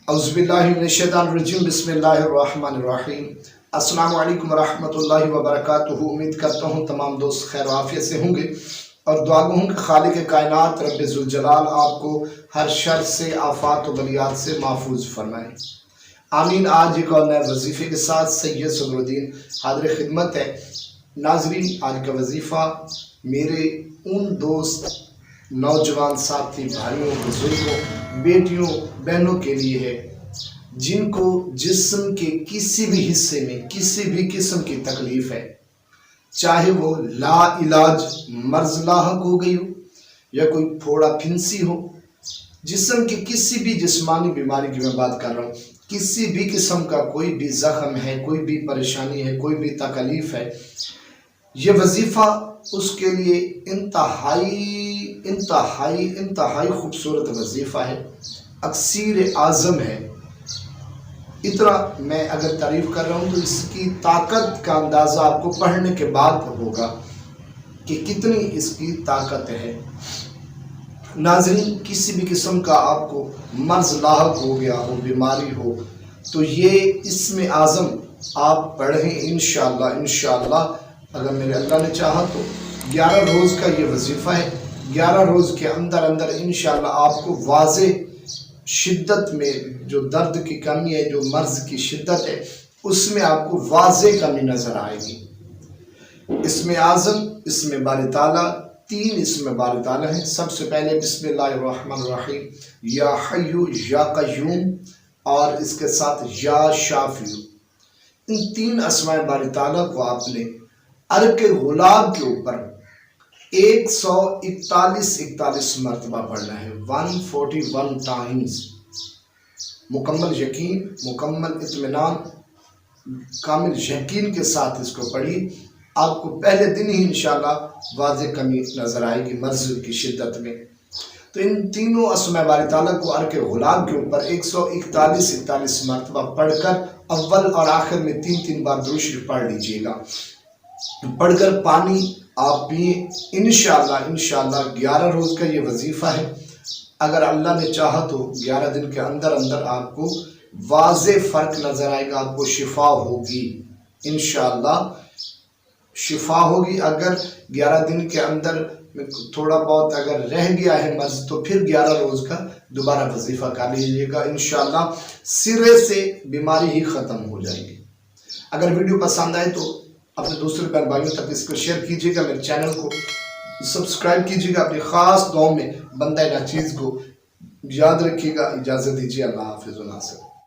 औज़ुबिल्लाहिमिनश्शैतानिर्रजीम बिस्मिल्लाहिर्रहमानिर्रहीम। अस्सलामु अलैकुम वरहमतुल्लाहि वबरकातुहू। उम्मीद करता हूँ तमाम दोस्त खैर आफियत से होंगे और दुआ गो हूँ कि खालिक कायनात रब्बे ज़ुल जलाल आपको हर शर से, आफात व बलियात से महफूज फरमाए, आमीन। आज एक और नए वजीफ़े के साथ सैयद सदरुद्दीन हाज़िर खिदमत है। नाज़रीन, आज का वजीफ़ा मेरे उन दोस्त, नौजवान साथी, भाइयों, बुजुर्गों, बेटियों, बहनों के लिए है जिनको जिस्म के किसी भी हिस्से में किसी भी किस्म की तकलीफ़ है, चाहे वो ला इलाज मर्ज लाहक हो गई हो या कोई फोड़ा फिंसी हो, जिस्म की किसी भी जिस्मानी बीमारी की मैं बात कर रहा हूँ, किसी भी किस्म का कोई भी ज़ख्म है, कोई भी परेशानी है, कोई भी तकलीफ़ है, ये वजीफ़ा उसके लिए इंतहाई खूबसूरत वजीफ़ा है, अक्सीर आज़म है। इतना मैं अगर तारीफ़ कर रहा हूँ तो इसकी ताकत का अंदाज़ा आपको पढ़ने के बाद होगा कि कितनी इसकी ताकत है। नाज़रीन, किसी भी किस्म का आपको मर्ज़ लाहक हो गया हो, बीमारी हो, तो ये इसमें आज़म आप पढ़ें इंशाअल्लाह। अगर मेरे अल्लाह ने चाहा तो 11 रोज़ का ये वजीफ़ा है। 11 रोज़ के अंदर इंशाअल्लाह आपको वाज़े शिद्दत में जो दर्द की कमी है, जो मर्ज़ की शिद्दत है, उसमें आपको वाज़े कमी नज़र आएगी। इसमें आज़म, इसमें बारी ताला, 3 इसमें बारी ताला है। सबसे पहले बिस्मिल्लाहिर्रहमानिर्रहीम, या हय्यु या क़य्यूम, और इसके साथ या शाफ़ियु। इन 3 अस्माए बारी ताला को आपने अर्के गुलाब के ऊपर 141 मरतबा पढ़ना है, 141 टाइम्स। मुकम्मल यकीन, मुकम्मल इत्मीनान, कामिल यकीन के साथ इसको पढ़ी। आपको पहले दिन ही इंशाअल्लाह वाज़े कमी नज़र आएगी मर्ज़ की शिद्दत में। तो इन तीनों अस्माए बारी ताला को अर्के गुलाब के ऊपर 141 मरतबा पढ़कर अव्वल और आखिर में 3 बार दुरूद शरीफ पढ़ लीजिएगा। पढ़कर पानी आप पिए इंशाअल्लाह। 11 रोज़ का ये वजीफ़ा है। अगर अल्लाह ने चाहा तो 11 दिन के अंदर आपको वाज़े फ़र्क नज़र आएगा, आपको शिफा होगी इंशाअल्लाह, शिफा होगी। अगर 11 दिन के अंदर थोड़ा बहुत अगर रह गया है मर्ज़ तो फिर 11 रोज़ का दोबारा वजीफ़ा कर लीजिएगा, इंशाअल्लाह सिरे से बीमारी ही ख़त्म हो जाएगी। अगर वीडियो पसंद आए तो अपने दूसरे बहन भाइयों तक इसको शेयर कीजिएगा, मेरे चैनल को सब्सक्राइब कीजिएगा। अपनी ख़ास दुआओं में बंदा नाचीज़ को याद रखिएगा। इजाज़त दीजिए, अल्लाह हाफ़िज़।